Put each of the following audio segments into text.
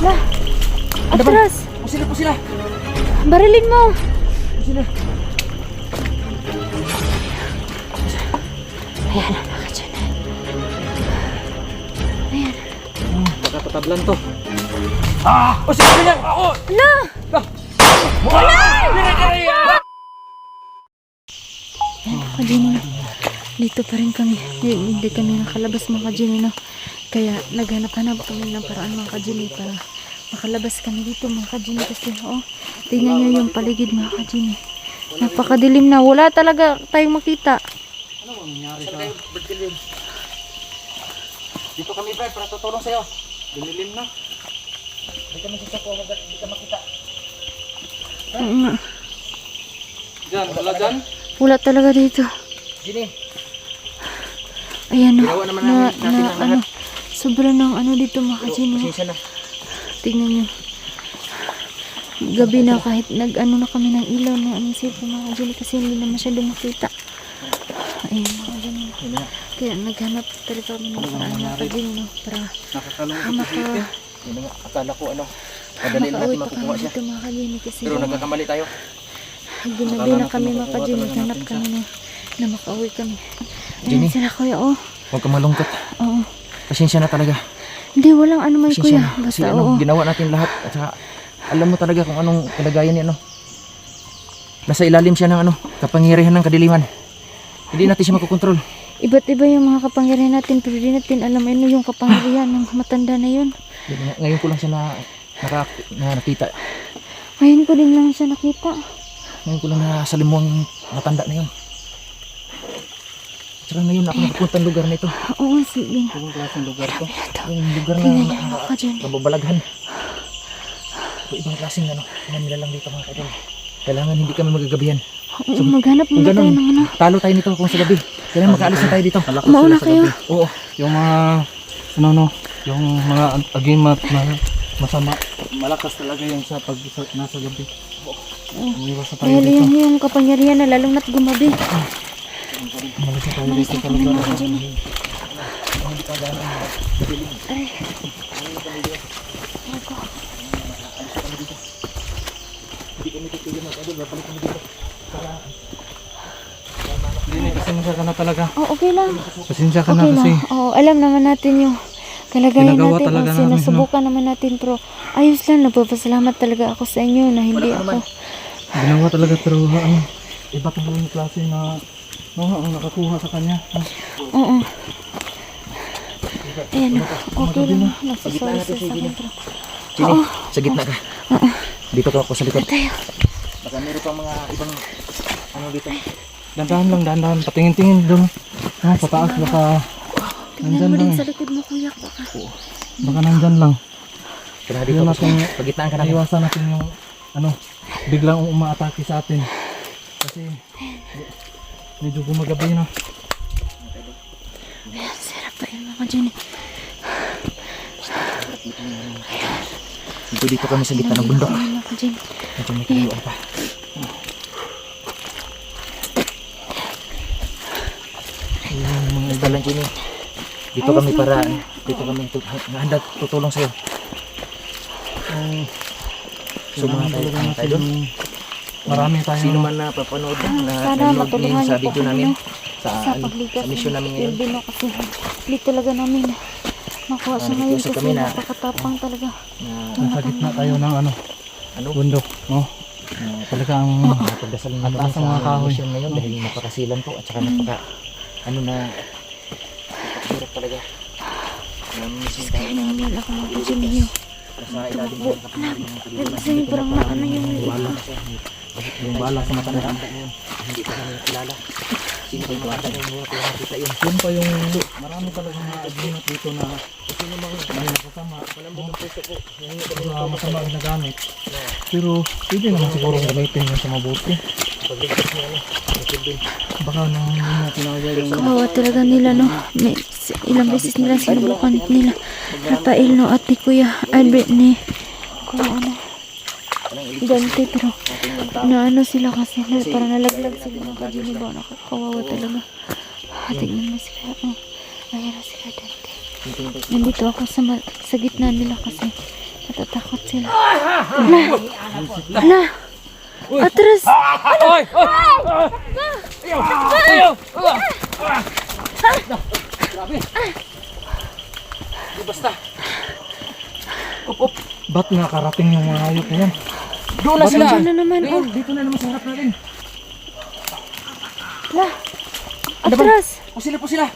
Lah, atras. Pusila, pusila. Barilin mo. Pusila. Ayan, mga dyan. Ayan. Baka patablan to. Ah! O sige niya! Ako! Ala! Wala! Dire-dire! Ayan, mga Jenny, no? Dito pa rin kami. Hindi kami nakalabas, mga Jenny, no? Kaya naghanap-hanap kami ng paraan, mga Jenny, para makalabas kami dito, mga Jenny. Kasi, tingnan nyo yung paligid, mga Jenny. Napakadilim na. Wala talaga tayong makita. Ano bang nangyari sa... Dito kami, Brad, para tutulong sa'yo. Dinilim na. Hindi kami sasako, hindi ka makita. Oo nga. Diyan, wala dyan? Wala talaga dito. Gini. Ayan, no. Ginawa naman natin ang lahat. Sobrang ng dito, mga Jenny. Pasensya na. Tingnan nyo. Gabi na, kahit na kami ng ilaw na cellphone, mga Jenny, kasi hindi na masyado makita. Ayan, mga Jenny. Kaya naghanap talaga kami ng paraan, mga Jenny, no, para Nakakalungkot si Sipin. Yun nga, akala ko madali natin makauwi pa makukuha kami siya. dito, mga Jenny, kasi Pero nagkakamali tayo. ginabi na kami, mga Jenny. Naghanap kami na makauwi kami. Jenny. Ayan sila, kuya, Huwag ka malungkot. Oo. Pasensya na talaga. Hindi, walang ano man, Pasensya kuya. na. Kasi Basta, oo. ginawa natin lahat. At saka, alam mo talaga kung anong kalagayan niya, Nasa ilalim siya ng kapangyarihan ng kadiliman. Hindi natin siya makokontrol. Iba't iba yung mga kapangyarihan natin, pero di natin alam yung kapangyarihan ng matanda na yun. Ngayon ko lang siya nakita. Ngayon ko din lang siya nakita. Ngayon ko lang nasalimuang matanda na yun. Saka ngayon ako nakapunta ng lugar na ito. Oo, sige. Anong klaseng lugar to? Ito. Yung lugar Tingnan na niyo, mga kadyan. nababalaghan. Ibang klaseng nila lang dito, mga kadyan. Kailangan hindi kami magagabihan. Oo, maghanap muna tayo ng Talo tayo nito kung sa gabi. Kailangan makaalis na tayo dito. Mauna kayo. Oo. Yung mga yung mga agimat na masama, malakas talaga yan sa nasa gabi. Umiwas na tayo Dahil dito. yan yung kapangyarihan na lalong na't gumabi. Umalis na tayo Malis dito na sa kami, lugar. mga kadyan. Ay. Ako. Hindi, pasensya ka na talaga. Oh, okay lang. Pasensya ka na Okay kasi. lang. Oo, alam naman natin yung kalagayan Ginagawa natin. talaga Kasi namin, nasubukan naman natin. Pero ayos lang. Nagpapasalamat talaga ako sa inyo na hindi ako. Ginawa talaga pero iba talaga yung klase na ang nakakuha sa kanya. Oo. Ayan. Okay lang. Nagsasorry sa akin. Sini, sa gitna ka. Dito ka ako sa likod. Tayo. Baka meron pang mga ibang dito. Dandahan. Patingin-tingin doon. Pataas baka Tingnan mo nandyan din lang. sa likod mo, kuya. Baka nandyan lang. Kaya dito Yun ako natin, sa pagitnaan ka namin. iwasan natin yung biglang umaatake sa atin. Kasi medyo gumagabi na. Ayan, sarap pa yung mga dyan. Dito kami sa gitna ng bundok. Ayan, mga dyan. Medyo may kalayuan pa. Yung mga Basta lang, Jenny. Dito kami para, handa tutulong sa'yo. Sumunod tayo doon. marami tayo. Sino man na papanood na Sana nanonood matulungan ngayon sa niyo po video kami, namin no? sa pagligas sa mission namin ngayon. Hindi, no, kasi hindi talaga namin makuha siya ngayon nakikiusap kasi kami na- napakatapang talaga. Nasa gitna tayo ng bundok. Talagang Pagdasal At namin taas ang mga sa kahoy. mission ngayon dahil napakasilan po at saka napaka hirap talaga. Mission tayo Kaya nangyayal ako mag-gym niyo. sa ilalim ng kapangyarihan ng kadiliman. Kasi parang yung yung bala sa mata nila. Hindi pa kami kilala. Sino kayo makita yung mga pinakita yun? Yun pa yung marami talaga mga agimat dito na may nakasama. Wala masama ang nagamit. Pero pwede naman siguro gamitin yun sa mabuti. Baka nang hindi na tinawag yung kawawa talaga nila, no? Ilang beses nila sinubukan nila. Rafael, no? At ni Kuya Albert ni Dante, pero sila kasi parang nalaglag sila ng kajinibaw. Nakakawawa talaga. Tignan mo sila. Ayan na sila Dante. Nandito ako sa gitna nila kasi Natatakot sila. Hala. Atras. Oy! Oy! Ayaw! Ayaw! Grabe! Di basta. Up. Ba't nakarating yung mga hayop na yan? Doon na sila. Diyan na naman. Oh. Ayun, dito na naman sa harap natin. Hala. Atras. Po sila.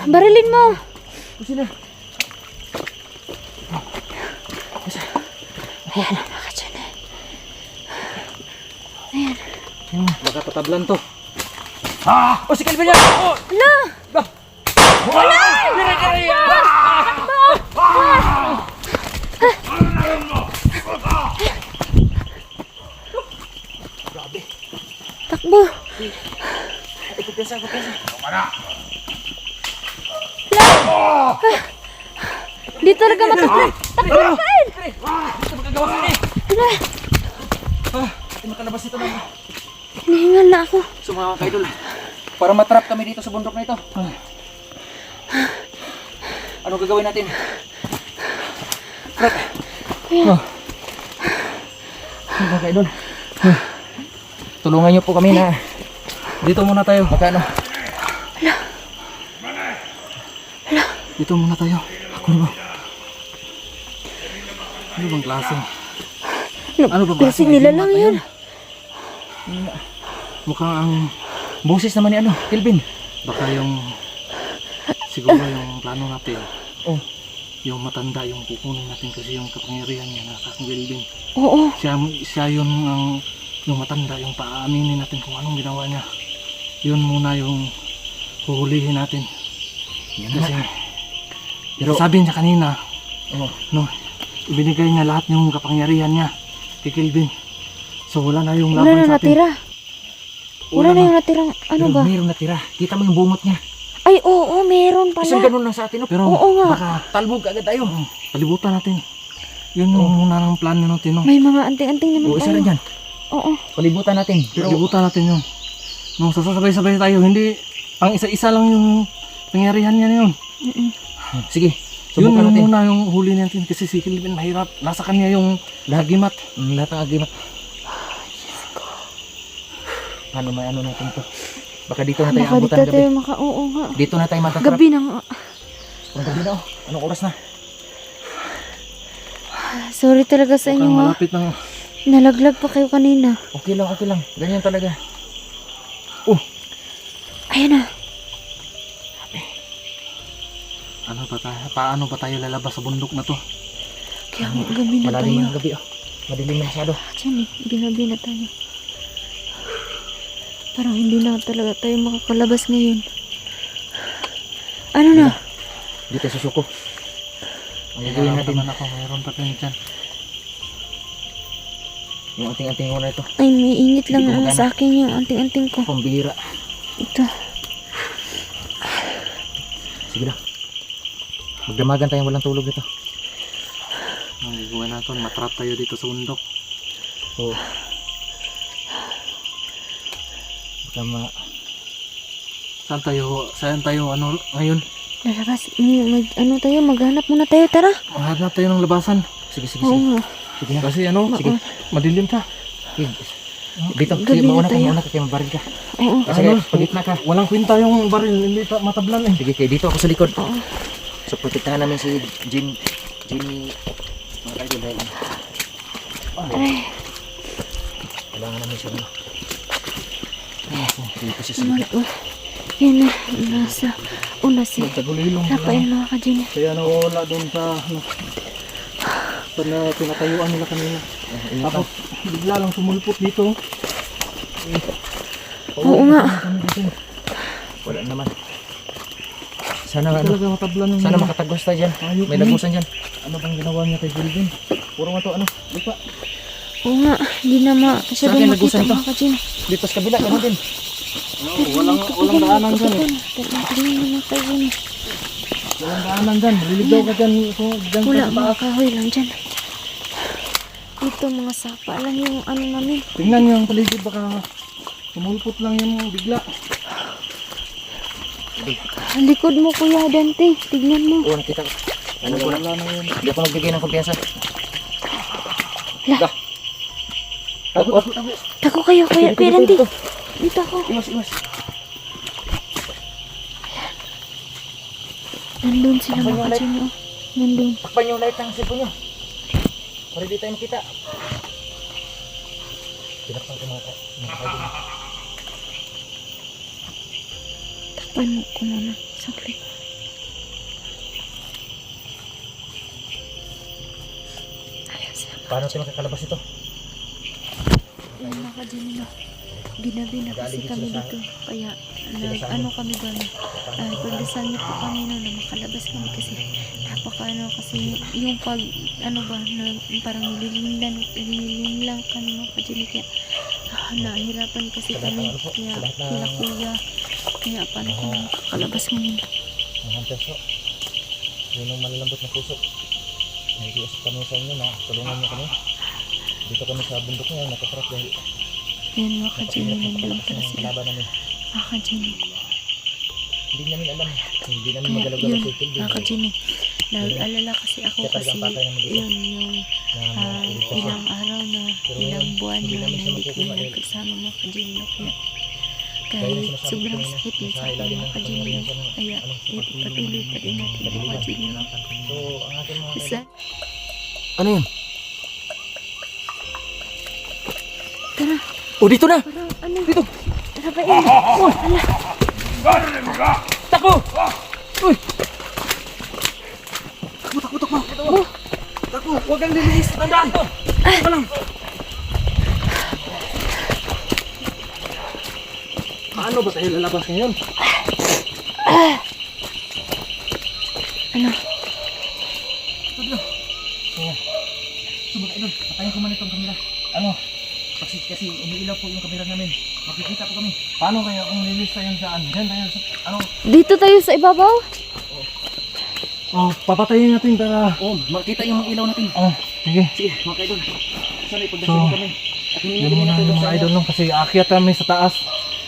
Barilin mo. Po sila. Baka dyan eh. Ayan. Baka patablan to. Oh, si Kelvin yan! Oh! Hala. Wala! Dire-dire! Takbo. Kumpiyansa. Di talaga matakbo. Takbo na kain. Dito magagawa ka eh! Hindi makalabas ito na. Hinihingal na ako. So mga kaidol, para matrap kami dito sa bundok na ito. Ano gagawin natin? Fred! Mga kaidol, tulungan niyo po kami na Dito muna tayo. magkano. Dito muna tayo. Ako na ba? Ano bang klase? Ano bang Klaseng nilalang yan. Mukhang ang... Boses naman ni ano, Kelvin. Baka yung... Siguro yung plano natin. Oh. Yung matanda yung kukunin natin kasi yung kapangyarihan niya na kakanggalibin. Oo. Siya yun ang... Yung matanda, yung paaminin natin kung anong ginawa niya. Yun muna yung huhulihin natin. Yan Kasi Pero, sabi niya kanina, oh, no, ibinigay niya lahat yung kapangyarihan niya kay Kelvin. So wala na yung Wala laban na sa atin. natira. Wala na yung natirang ano pero ba? mayroong natira. Kita mo yung bungot niya. Ay, oo, meron Isang pala. ganun lang sa atin. No? Pero Oo nga. Baka talbog agad tayo. palibutan natin. Yun yung muna ng plan natin. No? May mga anting-anting naman O, isa tayo. rin dyan. Oo. Palibutan natin. Pero, Palibutan natin yun. No, sasabay-sabay tayo. Hindi, ang isa-isa lang yung pangyarihan niya yun. sige, Yun subukan yung natin. muna yung huli natin kasi si Kelvin mahirap. Nasa kanya yung lagimat. Lahat ng agimat. Paano may ano natin to? Baka dito na tayo Baka dito abutan gabi. tayo oo nga. Dito na tayo matatrap. Gabi na nga. Ang gabi na oh. Anong oras na? Sorry talaga sa inyo Mukhang ha. malapit ng... Nalaglag pa kayo kanina. Okay lang. Ganyan talaga. Ayan na. Paano ba tayo lalabas sa bundok na to? Kaya gabi na Malalim tayo. ang gabi oh. Madilim na masyado. Diyan eh. Gabi na tayo. Parang hindi na talaga tayo makakalabas ngayon. Ano na? Dito sa suko. Ang gagawin natin. naman ako, mayroon pa tayo dyan. Yung anting-anting ko na ito. Ay, may init lang Hindi ko ang magana. sa akin yung anting-anting ko. Pambira. Ito. Sige lang. Magdamagan tayong walang tulog dito. Ang gagawin natin, matrap tayo dito sa bundok. Oo. Baka Saan tayo ano ngayon? Lalabas. Ano tayo? Maghanap muna tayo. Tara. Maghanap tayo ng labasan. Sige. Oo nga. Sige na. Kasi ano, Sige. madilim ka. Sige. Dito. Gabi Sige, na mauna tayo. ka. Kaya mabaril ka. Oo. Kasi pagit na ka. Walang kwenta yung baril, hindi matablan eh. Sige, kaya dito ako sa likod. Oo. So, protektahan namin si Jimmy. Mga kaidol dahil Aray. kailangan namin siya. Dito siya sa Mal- likod. Yan na. Nasa. Una si. Tagulilong Wala pa yan mga kajini. Kaya nawawala doon sa ano, na pinatayuan nila kanina. Tapos bigla lang sumulpot dito. Oo nga. Wala naman. Sana ano, Talaga matablan ng sana makatagos tayo dyan. Ayok May na lagusan dyan. Ano bang ginawa niya kay Kelvin? Puro nga to ano, lupa. Oo nga. Hindi na Sa masyadong akin, makita lagusan to. mga kajini. Dito sa kabila, ganun din. Walang daanan dyan eh. Tignan mo mga kajini. Walang daanan dyan. Maliligaw ka dyan. So, dyan Wala ka sa mga taas. kahoy lang dyan. Ito mga sapa lang yung ano namin. Tingnan niyo ang paligid, baka sumulpot lang yung bigla. Ang likod mo Kuya Dante. Tignan mo. Oo, nakita ko. Ano ko na. Wala na yun. Hindi ako magbigay ng kumpiyansa. Hala. Tago. Tako kayo, Kuya Randy. Dito ako. Iwas. Nandun sila mga ka-Jimmy. Oh. Nandun. Takpan yung light ng cellphone nyo. Para di tayo makita. Tinakpan ko mga ka-Jimmy. Takpan mo ko muna. Saglit. Ayan sila. Paano tayo makakalabas ito? Ayan mga ka-Jimmy. No. Ginabi na kasi kami dito. Kaya ano kami ba na pagdasal niyo po kami no, na makalabas kami kasi kasi yung pag ano ba na parang nililim lang kami mga ka-Jimmy. Kaya nahirapan kasi kami. Kaya kila kuya. Kaya paano kung makakalabas ngayon? Mga perso. Yun ang malalambot na puso. Nakikiusap kami sa inyo na tulungan nyo kami. Dito kami sa bundok ngayon, nakatrap dahil Ayan mga ka-Jimmy. Nandun pala ang sila. laban namin. Mga ka-Jimmy. Hindi namin alam. Hindi namin Kaya magalaw-galaw yun, sa itil. mga ka-Jimmy, nag-alala kasi ako Kaya kasi talagang patay naman dito. yun yung ilang araw na, ilang buwan hindi na namin siya hindi kami makukuha dahil nagkasama mga ka-Jimmy. Kaya Dahil kahit sinasabi ko sobrang kanina, sakit din sa nasa akin ilalim mga ng ka-Jimmy. kapangyarihan ng Kaya ipatuloy pa din natin mga ka-Jimmy. So, ang ating mga Isa, ano yun? tara, Oh, dito na! parang ano, dito, tara ba yun? Takbo! Uy! Takbo! Takbo! Huwag kang liliis! Tandaan! Takbo lang! Paano ba tayo lalabas ngayon? Ano? Sumagay doon. Patayin ko man itong kamera. Ano? Kasi umiilaw po yung kamera namin. Makikita po kami. Paano kaya kung lilis tayo saan? Diyan tayo sa... Ano? Dito tayo sa ibabaw? Oh, papatayin natin para... Oh, makita yung ilaw natin. Oh, sige. Sige, mga kaidol. Sana ipagdasal So, kami. At Yun hiningi muna natin yung sa mga inyo. idol nung kasi aakyat kami sa taas.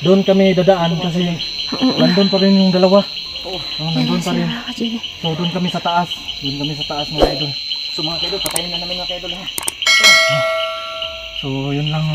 Doon kami dadaan kasi nandun pa rin yung dalawa. Oo. Oh, nandun pa rin. Mga ka-Jimmy. So doon kami sa taas. Doon kami sa taas mga idol. So mga kaidol, patayin na namin mga kaidol. Ha? So yun lang.